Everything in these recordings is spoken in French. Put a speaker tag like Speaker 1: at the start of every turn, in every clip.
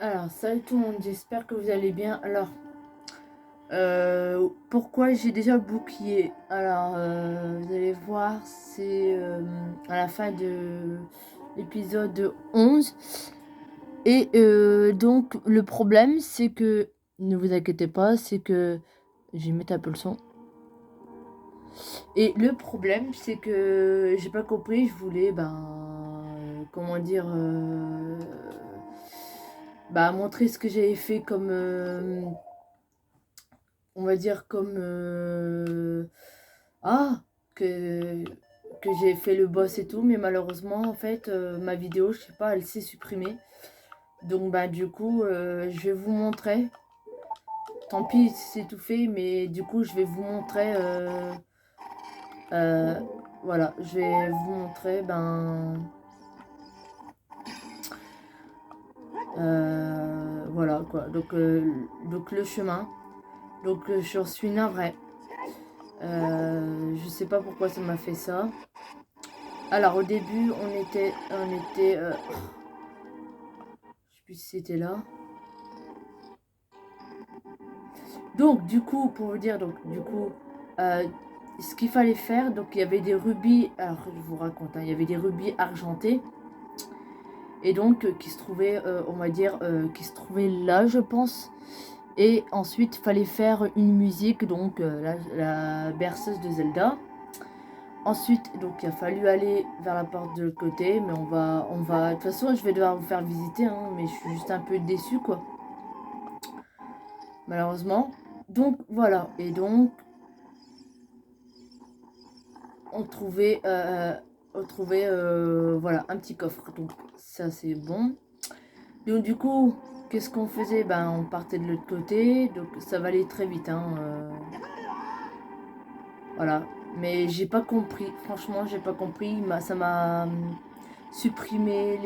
Speaker 1: Alors, salut tout le monde, j'espère que vous allez bien. Alors, pourquoi j'ai déjà le bouclier? Alors, vous allez voir, c'est à la fin de l'épisode 11. Et donc, le problème, c'est que, ne vous inquiétez pas, c'est que, je vais mettre un peu le son. Et le problème, c'est que j'ai pas compris, je voulais, comment dire, montrer ce que j'avais fait comme, on va dire comme, ah, que, que j'ai fait le boss et tout, mais malheureusement, en fait, ma vidéo, je sais pas, elle s'est supprimée. Donc, bah, du coup, je vais vous montrer. Tant pis, c'est tout fait, mais du coup, je vais vous montrer, euh, voilà, je vais vous montrer, voilà quoi, donc le chemin, donc je suis navrée, je sais pas pourquoi ça m'a fait ça. Alors au début je sais plus si c'était là. Donc du coup, pour vous dire, donc du coup, euh, ce qu'il fallait faire, donc il y avait des rubis, alors je vous raconte, hein, il y avait des rubis argentés. Et donc qui se trouvait, on va dire, qui se trouvait là, je pense. Et ensuite, il fallait faire une musique, donc la berceuse de Zelda. Ensuite, donc il a fallu aller vers la porte de l'autre côté, mais de toute façon, je vais devoir vous faire visiter, hein, mais je suis juste un peu déçue, quoi, malheureusement. Donc voilà, et donc on trouvait, voilà, un petit coffre. Donc ça, c'est bon. Donc du coup, qu'est-ce qu'on faisait? Ben, on partait de l'autre côté, donc ça va aller très vite, hein, voilà. Mais j'ai pas compris, franchement, j'ai pas compris. Ça m'a supprimé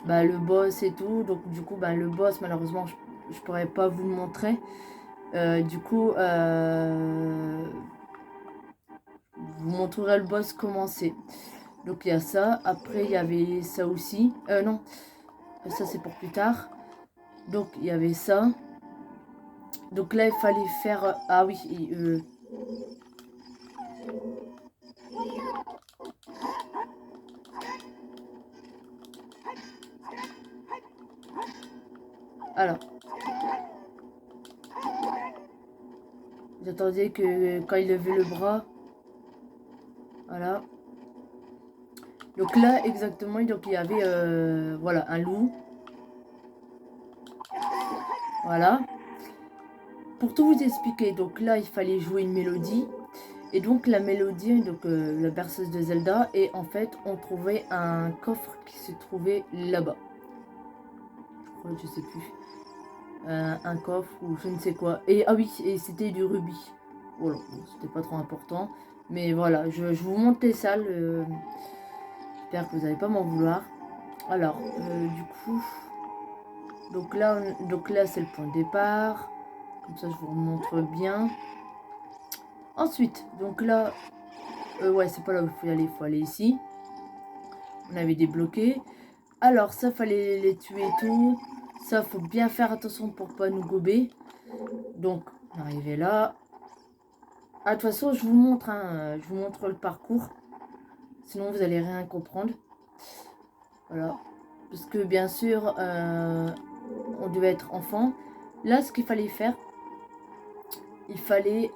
Speaker 1: le boss et tout. Donc du coup, ben, le boss, malheureusement, je pourrais pas vous le montrer. Du coup, je vous montrerai le boss commencer. Donc il y a ça. Après, il y avait ça aussi. Non, ça c'est pour plus tard. Donc il y avait ça. Donc là, il fallait faire... Ah oui, alors, j'attendais que quand il levait le bras, voilà. Donc là, exactement, donc il y avait, voilà, un loup, voilà. Pour tout vous expliquer, donc là, il fallait jouer une mélodie. Et donc la mélodie, donc la berceuse de Zelda, et en fait, on trouvait un coffre qui se trouvait là-bas. Je crois, je sais plus. Un coffre ou je ne sais quoi. Et ah oui, et c'était du rubis. Voilà, bon, c'était pas trop important. Mais voilà, je vous montre les salles. J'espère que vous n'allez pas m'en vouloir. Alors, du coup, donc là c'est le point de départ. Comme ça, je vous montre bien. Ensuite, donc là, ouais, c'est pas là où il faut aller ici. On avait débloqué. Alors, ça, fallait les tuer et tout. Ça, faut bien faire attention pour pas nous gober. Donc, on est arrivé là. Ah, de toute façon, je vous montre, hein, je vous montre le parcours. Sinon, vous allez rien comprendre. Voilà. Parce que, bien sûr, on devait être enfant. Là, ce qu'il fallait faire, il fallait,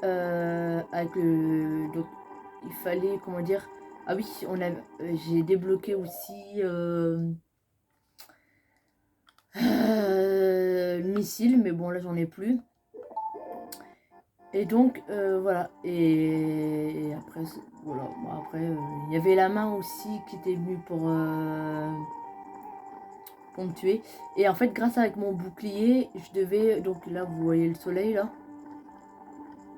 Speaker 1: donc, il fallait, comment dire... Ah oui, j'ai débloqué aussi le missile, mais bon, là, j'en ai plus. Et donc, voilà. Et après, voilà. Bon, après, il y avait la main aussi qui était venue pour me tuer. Et en fait, grâce avec mon bouclier, je devais... Donc là, vous voyez le soleil, là.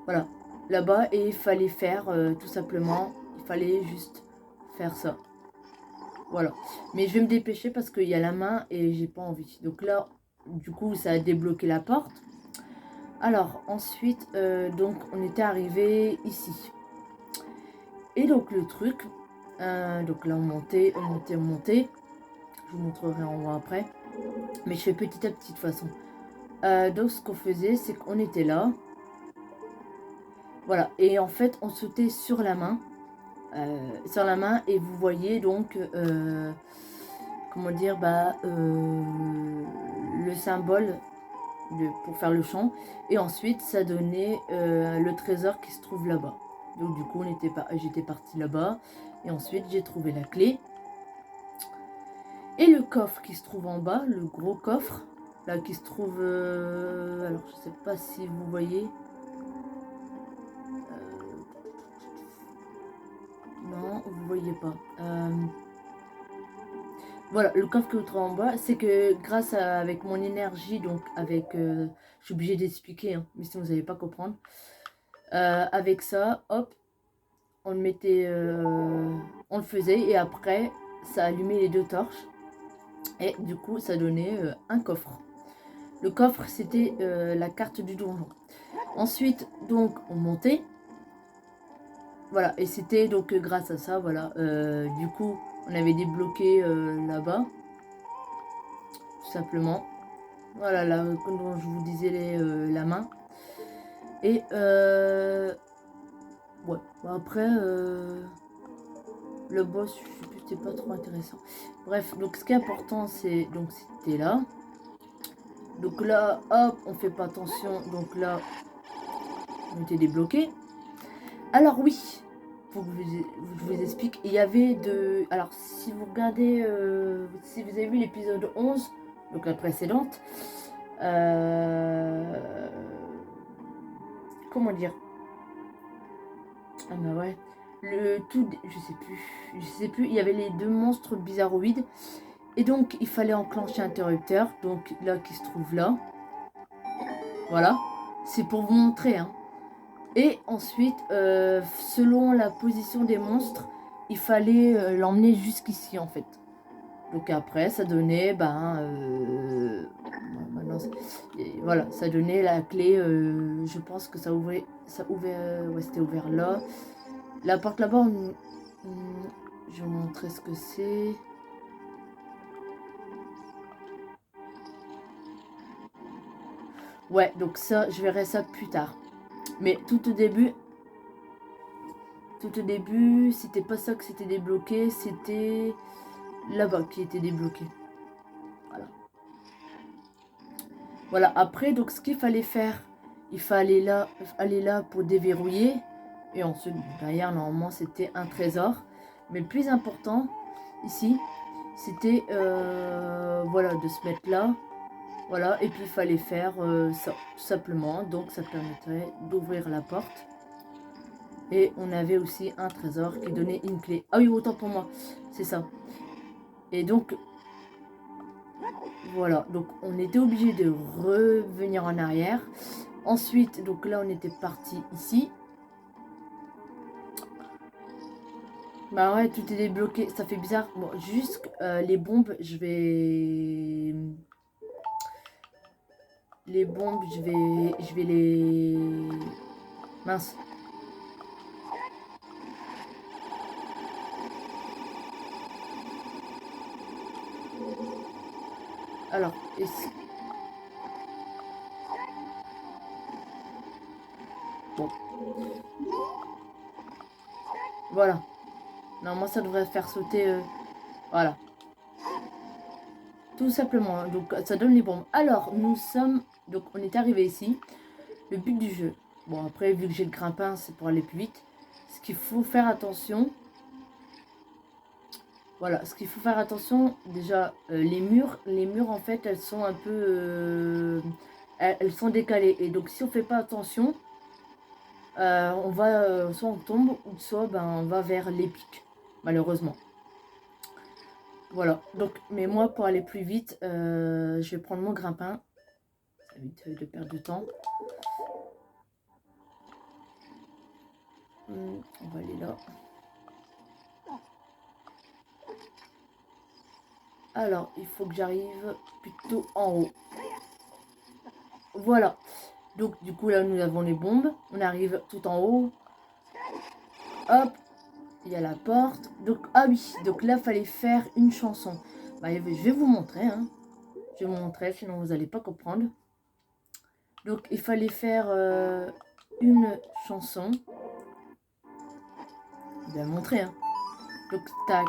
Speaker 1: Voilà. Là-bas. Et il fallait faire, tout simplement, il fallait juste faire ça. Voilà. Mais je vais me dépêcher parce qu'il y a la main et j'ai pas envie. Donc là, du coup, ça a débloqué la porte. Alors, ensuite, donc, on était arrivé ici. Et donc le truc, donc là on montait. Je vous montrerai en haut après. Mais je fais petit à petit de toute façon. Donc ce qu'on faisait, c'est qu'on était là. Voilà. Et en fait, on sautait sur la main. Et vous voyez donc... comment dire, le symbole pour faire le chant. Et ensuite, ça donnait le trésor qui se trouve là-bas. Donc du coup, j'étais partie là-bas. Et ensuite, j'ai trouvé la clé. Et le coffre qui se trouve en bas, le gros coffre, là qui se trouve... alors, je sais pas si vous voyez. Non, vous voyez pas. Voilà, le coffre que vous trouvez en bas, c'est que grâce avec mon énergie, donc avec... je suis obligée d'expliquer, hein, mais sinon vous n'allez pas comprendre. Avec ça, hop, on le mettait... on le faisait et après, ça allumait les 2 torches. Et du coup, ça donnait un coffre. Le coffre, c'était la carte du donjon. Ensuite, donc, on montait. Voilà, et c'était donc grâce à ça, voilà. Du coup, on avait débloqué là-bas. Tout simplement. Voilà, là, comme je vous disais, la main. Et, ouais. Bon, après, le boss, je sais plus, c'était pas trop intéressant. Bref, donc ce qui est important, c'est, donc c'était là. Donc là, hop, on fait pas attention. Donc là, on était débloqué. Alors oui, pour que je vous explique, il y avait de... Alors si vous regardez, si vous avez vu l'épisode 11, donc la précédente, comment dire? Ah bah ouais, je sais plus, il y avait les 2 monstres bizarroïdes, et donc il fallait enclencher interrupteur, donc là qui se trouve là, voilà, c'est pour vous montrer, hein. Et ensuite, selon la position des monstres, il fallait l'emmener jusqu'ici en fait. Donc après, ça donnait, voilà, ça donnait la clé. Je pense que ouais, c'était ouvert là. La porte là-bas, je vais vous montrer ce que c'est. Ouais, donc ça, je verrai ça plus tard. Mais tout au début, c'était pas ça que c'était débloqué, c'était là-bas qui était débloqué. Voilà. Voilà, après, donc ce qu'il fallait faire, il fallait aller là pour déverrouiller. Et ensuite, derrière, normalement, c'était un trésor. Mais le plus important, ici, c'était voilà, de se mettre là. Voilà, et puis il fallait faire ça, tout simplement. Donc ça permettrait d'ouvrir la porte. Et on avait aussi un trésor qui donnait une clé. Ah oui, autant pour moi, c'est ça. Et donc, voilà, donc on était obligé de revenir en arrière. Ensuite, donc là on était parti ici. Bah ouais, tout est débloqué, ça fait bizarre. Bon, juste les bombes, je vais... Les bombes, je vais les... Mince. Alors, bon. Voilà. Normalement, ça devrait faire sauter... Voilà. Tout simplement. Donc, ça donne les bombes. Alors, nous sommes... Donc, on est arrivé ici. Le but du jeu. Bon, après, vu que j'ai le grimpin, c'est pour aller plus vite. Ce qu'il faut faire attention... Voilà, ce qu'il faut faire attention, déjà, les murs, en fait, elles sont un peu... elles sont décalées. Et donc, si on fait pas attention, on va... soit on tombe, ou soit on va vers les pics, malheureusement. Voilà, donc, mais moi, pour aller plus vite, je vais prendre mon grimpin. Ça évite de perdre du temps. On va aller là. Alors, il faut que j'arrive plutôt en haut. Voilà. Donc, du coup, là, nous avons les bombes. On arrive tout en haut. Hop. Il y a la porte. Donc, ah oui. Donc là, il fallait faire une chanson. Bah, je vais vous montrer. Hein. Je vais vous montrer, sinon vous n'allez pas comprendre. Donc, il fallait faire une chanson. Je vais montrer, hein. Donc, tac.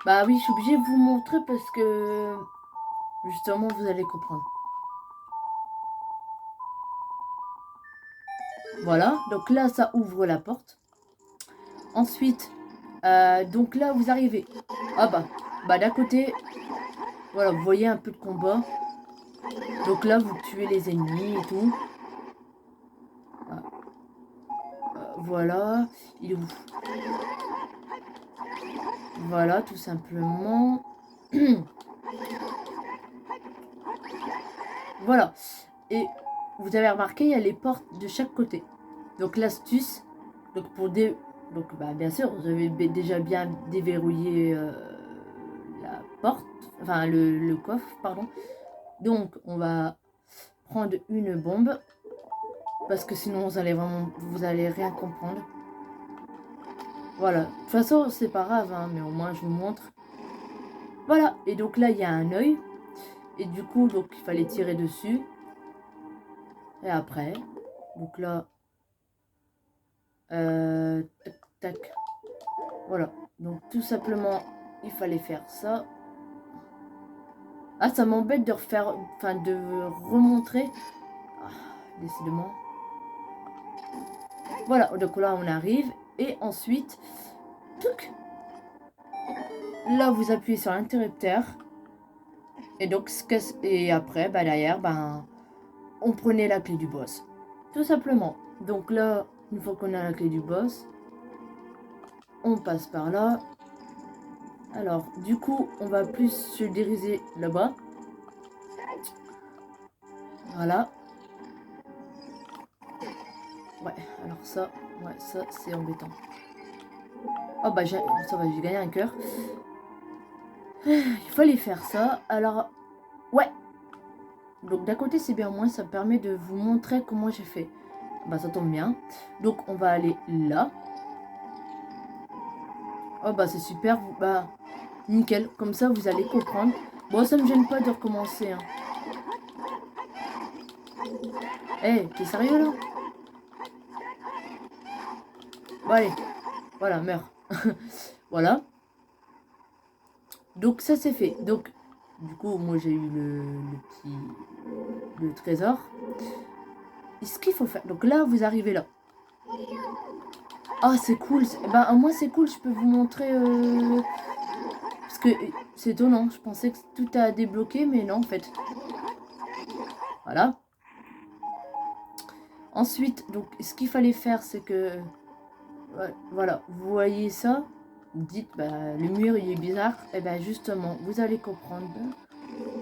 Speaker 1: Bah oui, je suis obligée de vous montrer parce que justement, vous allez comprendre. Voilà, donc là, ça ouvre la porte. Ensuite, donc là, vous arrivez. Ah bah d'un côté, voilà, vous voyez un peu de combat. Donc là, vous tuez les ennemis et tout. Voilà, il est où? Voilà, tout simplement. Voilà. Et vous avez remarqué, il y a les portes de chaque côté. Donc l'astuce, donc donc bah, bien sûr, vous avez déjà bien déverrouillé la porte, enfin le coffre, pardon. Donc on va prendre une bombe parce que sinon vous allez rien comprendre. Voilà. De toute façon, c'est pas grave, hein, mais au moins je vous montre. Voilà. Et donc là, il y a un œil. Et du coup, donc il fallait tirer dessus. Et après, donc là, tac, tac. Voilà. Donc tout simplement, il fallait faire ça. Ah, ça m'embête de refaire, enfin de remontrer. Ah, décidément. Voilà. Donc là, on arrive. Et ensuite, touc, là, vous appuyez sur l'interrupteur. Et donc, et après, bah, derrière, ben, on prenait la clé du boss. Tout simplement. Donc là, une fois qu'on a la clé du boss, on passe par là. Alors, du coup, on va plus se diriger là-bas. Voilà. Ouais, alors ça, ouais, ça, c'est embêtant. Oh, bah, ça va, j'ai gagné un cœur. Il fallait faire ça. Alors, ouais. Donc, d'un côté, c'est bien, moins ça me permet de vous montrer comment j'ai fait. Bah, ça tombe bien. Donc, on va aller là. Oh, bah, c'est super. Bah, nickel. Comme ça, vous allez comprendre. Bon, ça me gêne pas de recommencer, hein. Eh, hey, t'es sérieux, là? Bon, allez. Voilà, meurs. Voilà. Donc, ça, c'est fait. Donc, du coup, moi, j'ai eu le trésor. Et ce qu'il faut faire... Donc là, vous arrivez là. Ah, c'est cool. Ben, moi, c'est cool. Je peux vous montrer... Parce que c'est étonnant. Je pensais que tout a débloqué, mais non, en fait. Voilà. Ensuite, donc, ce qu'il fallait faire, c'est que... Voilà, vous voyez ça? Vous dites, bah, le mur, il est bizarre. Et ben justement, vous allez comprendre.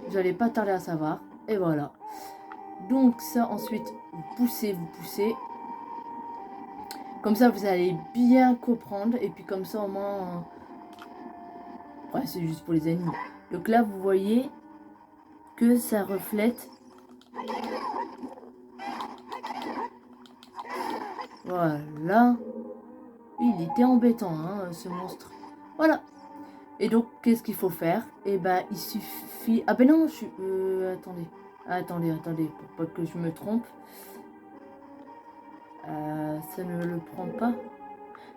Speaker 1: Vous n'allez pas tarder à savoir. Et voilà. Donc ça, ensuite, vous poussez. Comme ça, vous allez bien comprendre. Et puis comme ça, au moins... Ouais, c'est juste pour les ennemis. Donc là, vous voyez que ça reflète. Voilà. Il était embêtant, hein, ce monstre. Voilà. Et donc, qu'est-ce qu'il faut faire? Eh ben, il suffit... Ah ben non, je suis... Attendez, pour pas que je me trompe. Ça ne le prend pas.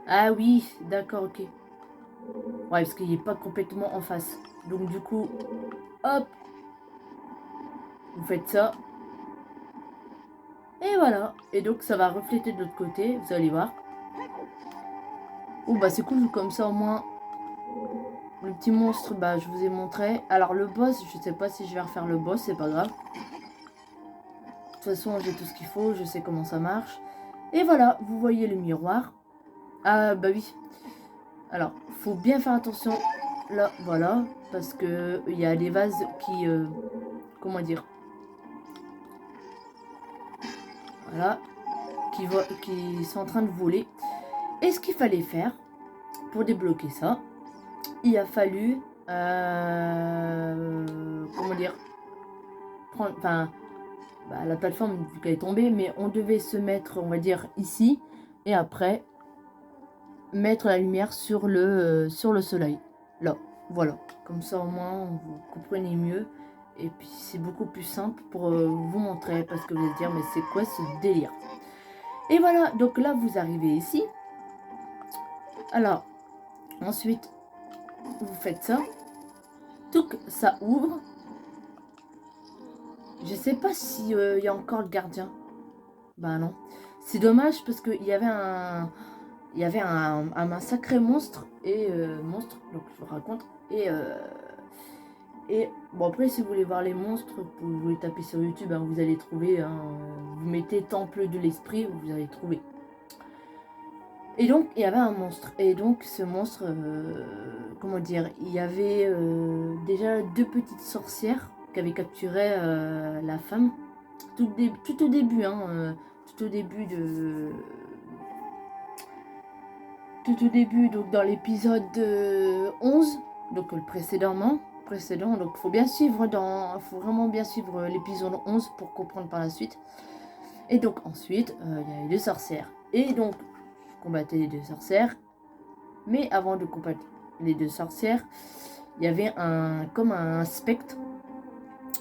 Speaker 1: Ah oui, d'accord, ok. Ouais, parce qu'il n'est pas complètement en face. Donc du coup, hop, vous faites ça. Et voilà. Et donc ça va refléter de l'autre côté, vous allez voir. Oh bah c'est cool, comme ça au moins, le petit monstre, bah je vous ai montré. Alors le boss, je sais pas si je vais refaire le boss, c'est pas grave. De toute façon, j'ai tout ce qu'il faut, je sais comment ça marche. Et voilà, vous voyez le miroir. Ah bah oui. Alors, faut bien faire attention. Là, voilà, parce que il y a des vases qui... comment dire? Voilà, qui sont en train de voler. Et ce qu'il fallait faire pour débloquer ça, il a fallu... comment dire? Prendre... Enfin, bah, la plateforme, vu qu'elle est tombée, mais on devait se mettre, on va dire, ici. Et après, mettre la lumière sur le soleil. Là. Voilà, comme ça au moins vous comprenez mieux. Et puis c'est beaucoup plus simple pour vous montrer, parce que vous allez dire mais c'est quoi ce délire? Et voilà, donc là vous arrivez ici. Alors, ensuite, vous faites ça. Tout ça ouvre. Je sais pas si il y a encore le gardien. Bah non. C'est dommage parce qu'il y avait un... Il y avait un sacré monstre. Et monstre, donc je vous raconte. Et bon, après, si vous voulez voir les monstres, vous les tapez sur YouTube, hein, vous allez trouver. Hein, vous mettez Temple de l'Esprit, vous allez trouver. Et donc, il y avait un monstre. Et donc, ce monstre, comment dire, il y avait déjà 2 petites sorcières qui avaient capturé la femme. Tout au début, hein, tout au début de... Tout au début, donc dans l'épisode 11, donc le précédent, donc il faut bien suivre faut vraiment bien suivre l'épisode 11 pour comprendre par la suite. Et donc ensuite, il y a eu 2 sorcières. Et donc, je combattais les 2 sorcières. Mais avant de combattre les 2 sorcières, il y avait comme un spectre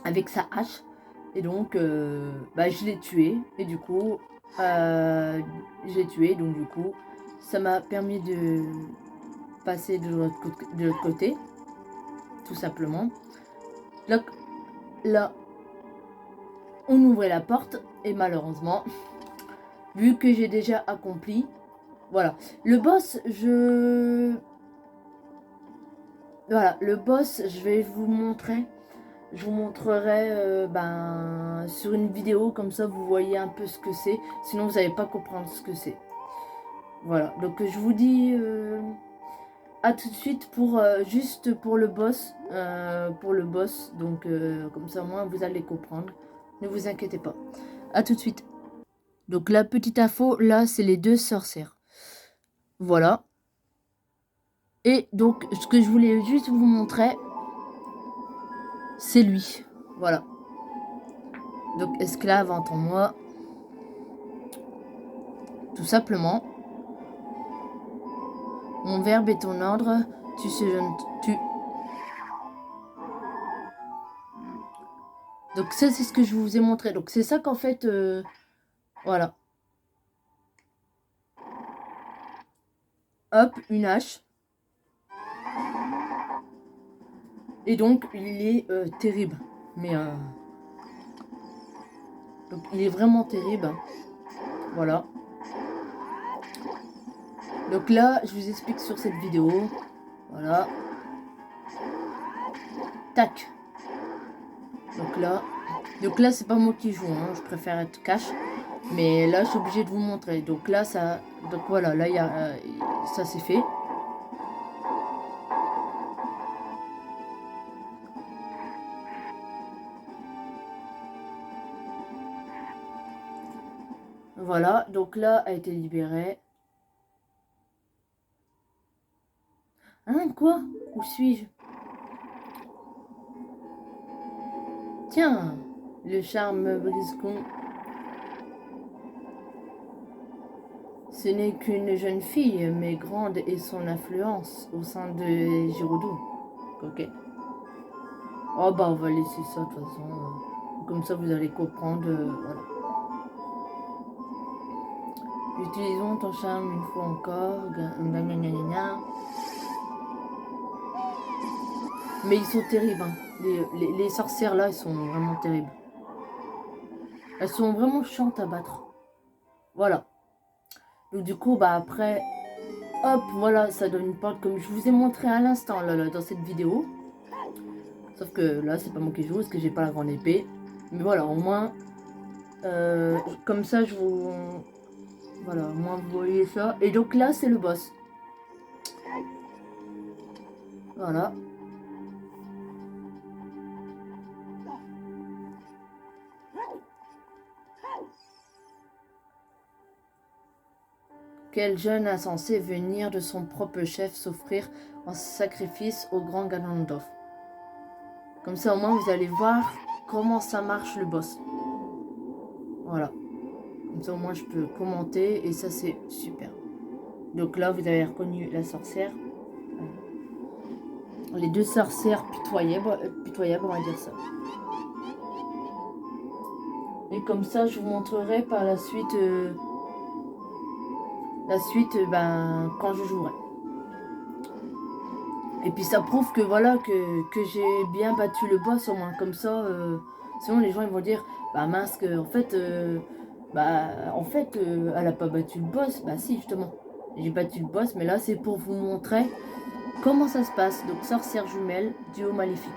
Speaker 1: avec sa hache. Et donc, je l'ai tué. Et du coup, je l'ai tué. Donc du coup, ça m'a permis de passer de l'autre côté. Tout simplement. Là, on ouvrait la porte. Et malheureusement, vu que j'ai déjà accompli, voilà. Le boss, Voilà, le boss, je vais vous montrer. Je vous montrerai sur une vidéo, comme ça vous voyez un peu ce que c'est. Sinon vous n'allez pas comprendre ce que c'est. Voilà, donc je vous dis à tout de suite pour juste pour le boss. Donc comme ça au moins vous allez comprendre. Ne vous inquiétez pas. À tout de suite. Donc la petite info, là c'est les 2 sorcières. Voilà. Et donc ce que je voulais juste vous montrer, c'est lui. Voilà. Donc esclave, entends-moi. Tout simplement. Mon verbe est ton ordre. Tu sais, tu. Donc ça, c'est ce que je vous ai montré. Donc c'est ça qu'en fait, voilà. Hop, une hache. Et donc il est terrible. Mais donc il est vraiment terrible. Voilà. Donc là, je vous explique sur cette vidéo. Voilà. Tac. Donc là, c'est pas moi qui joue. Hein. Je préfère être cash. Mais là, je suis obligée de vous montrer. Donc là, ça. Donc voilà, là, il y a. Ça, c'est fait. Voilà, donc là, a été libérée. Hein, quoi? Où suis-je? Tiens, le charme briscon. Ce n'est qu'une jeune fille, mais grande est son influence au sein de Giroudou. Ok. Oh bah on va laisser ça de toute façon. Comme ça vous allez comprendre. Voilà. Utilisons ton charme une fois encore. Mais ils sont terribles. Hein. Les sorcières là, elles sont vraiment terribles. Elles sont vraiment chiantes à battre. Voilà. Donc du coup, bah après, hop, voilà, ça donne une porte comme je vous ai montré à l'instant là, dans cette vidéo. Sauf que là, c'est pas moi qui joue parce que j'ai pas la grande épée. Mais voilà, au moins, comme ça, je vous... Voilà, au moins vous voyez ça. Et donc là, c'est le boss. Voilà. Quel jeune insensé venir de son propre chef s'offrir en sacrifice au grand Ganondorf. Comme ça, au moins, vous allez voir comment ça marche le boss. Voilà. Comme ça, au moins, je peux commenter et ça, c'est super. Donc là, vous avez reconnu la sorcière. Les deux sorcières pitoyables, on va dire ça. Et comme ça, je vous montrerai par la suite, quand je jouerai. Et puis ça prouve que voilà, que j'ai bien battu le boss au moins. Comme ça, sinon les gens ils vont dire, bah mince, en fait, elle a pas battu le boss. Bah si, justement, j'ai battu le boss, mais là c'est pour vous montrer comment ça se passe. Donc sorcière jumelle, duo maléfique.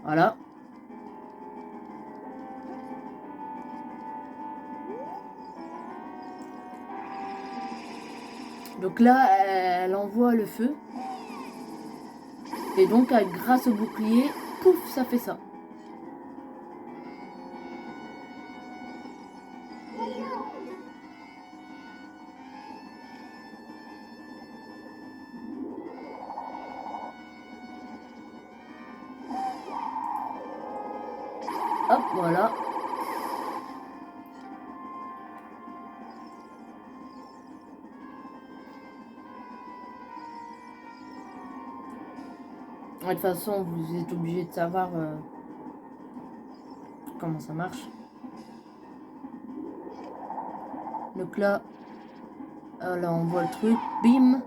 Speaker 1: Voilà. Donc là, elle envoie le feu. Et donc, grâce au bouclier, pouf, ça fait ça. Hop, voilà. De toute façon, vous êtes obligé de savoir comment ça marche. Donc là, on voit le truc, bim.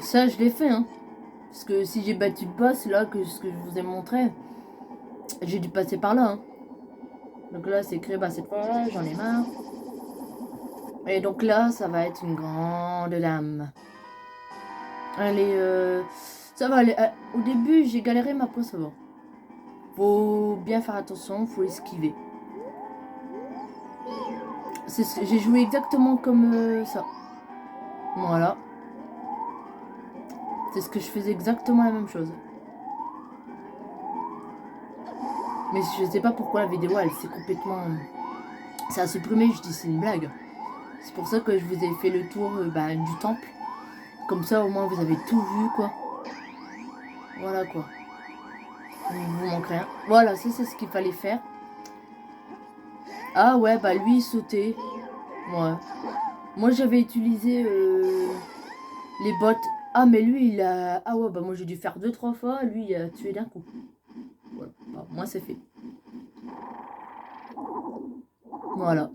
Speaker 1: Ça, je l'ai fait, hein. Parce que si j'ai battu le boss, là, ce que je vous ai montré, j'ai dû passer par là, hein. Donc là, c'est écrit, bah cette fois, j'en ai marre. Et donc là, ça va être une grande dame. Allez, ça va aller. Au début, j'ai galéré, mais après, ça va. Faut bien faire attention, faut esquiver. J'ai joué exactement comme ça. Voilà. C'est ce que je faisais exactement la même chose. Mais je sais pas pourquoi la vidéo, elle s'est complètement... Ça a supprimé, je dis c'est une blague. C'est pour ça que je vous ai fait le tour du temple. Comme ça, au moins, vous avez tout vu, quoi. Voilà, quoi. Il vous manque rien. Voilà, ça, c'est ce qu'il fallait faire. Ah ouais, bah lui, il sautait. Ouais. Moi, j'avais utilisé les bottes. Ah, mais lui, il a... Ah ouais, bah moi, j'ai dû faire 2-3 fois. Lui, il a tué d'un coup. Voilà. Bah, moi, c'est fait. Voilà.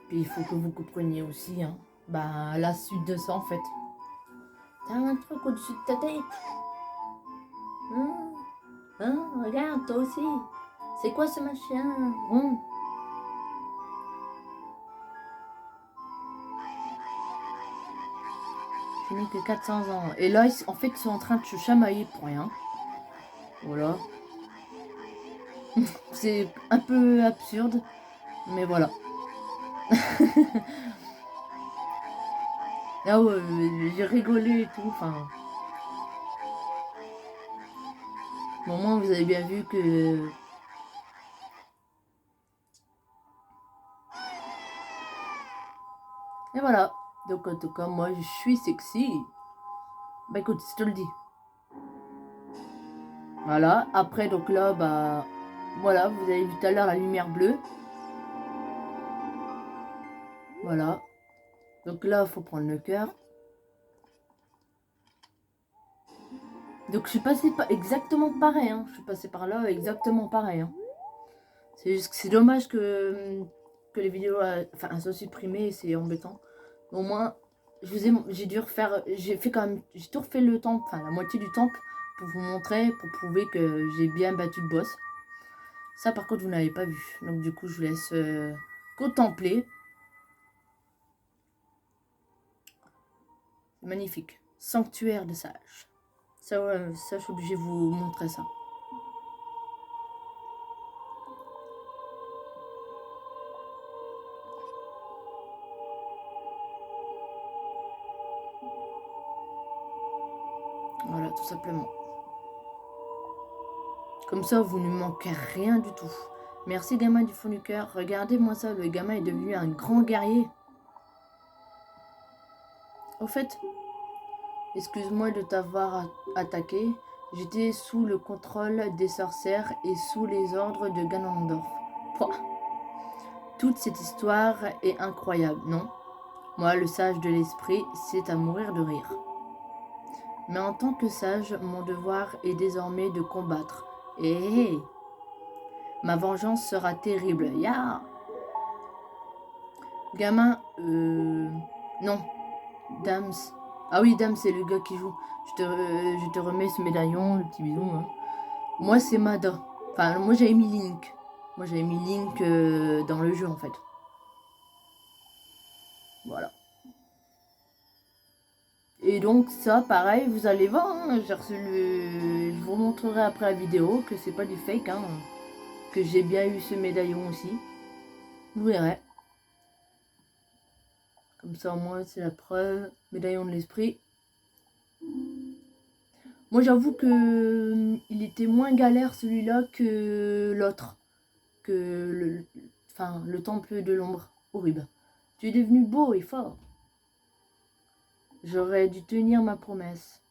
Speaker 1: Puis il faut que vous compreniez aussi, hein, bah, la suite de ça en fait. T'as un truc au-dessus de ta tête. Hein, hein, regarde, toi aussi. C'est quoi ce machin? Je n'ai que 400 ans. Et là, en fait, ils sont en train de se chamailler pour rien. Voilà. C'est un peu absurde, mais voilà. Ah ouais, j'ai rigolé et tout, enfin... Au moins, vous avez bien vu que... Et voilà. Donc, en tout cas, moi, je suis sexy. Bah écoute, je te le dis. Voilà. Après, donc là, bah... Voilà, vous avez vu tout à l'heure la lumière bleue. Voilà. Donc là, il faut prendre le cœur. Donc je suis passée pas exactement pareil. Hein. Je suis passée par là exactement pareil. Hein. C'est juste que c'est dommage que les vidéos soient supprimées. C'est embêtant. Au moins, j'ai dû refaire... J'ai tout refait le temple, enfin la moitié du temple, pour vous montrer, pour prouver que j'ai bien battu le boss. Ça, par contre, vous n'avez pas vu. Donc du coup, je vous laisse contempler. Magnifique. Sanctuaire de sages. Ça, ouais, ça, je suis obligée de vous montrer ça. Voilà, tout simplement. Comme ça, vous ne manquez rien du tout. Merci, gamin du fond du cœur. Regardez-moi ça, le gamin est devenu un grand guerrier. Au fait, excuse-moi de t'avoir attaqué. J'étais sous le contrôle des sorcières et sous les ordres de Ganondorf. Pouah. Toute cette histoire est incroyable, non? Moi, le sage de l'esprit, c'est à mourir de rire. Mais en tant que sage, mon devoir est désormais de combattre. Et ma vengeance sera terrible. Ya! Gamin, non. Dams. Ah oui, Dams, c'est le gars qui joue. Je te remets ce médaillon, le petit bidon. Hein. Moi, c'est Mada. Enfin, moi, j'avais mis Link. Moi, j'avais mis Link dans le jeu, en fait. Voilà. Et donc, ça, pareil, vous allez voir. Hein, je vous montrerai après la vidéo que c'est pas du fake. Hein, que j'ai bien eu ce médaillon aussi. Vous verrez. Comme ça, au moins, c'est la preuve. Médaillon de l'esprit. Moi, j'avoue que il était moins galère celui-là que l'autre. Que le temple de l'ombre. Horrible. Tu es devenu beau et fort. J'aurais dû tenir ma promesse.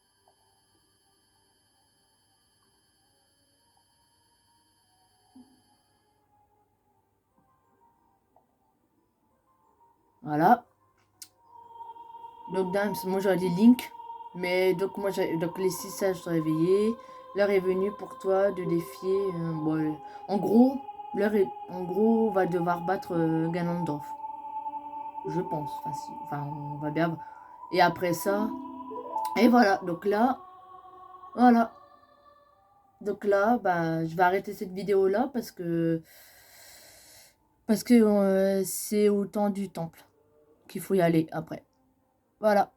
Speaker 1: Voilà. Donc, moi, j'aurais dit Link. Mais donc, donc les 6 sages sont réveillés. L'heure est venue pour toi de défier. Bon, en gros, en gros, on va devoir battre Ganondorf. Je pense. Enfin, on va bien. Et après ça. Et voilà. Donc là. Voilà. Donc là, bah, je vais arrêter cette vidéo là parce que c'est au temps du temple qu'il faut y aller après. Voilà.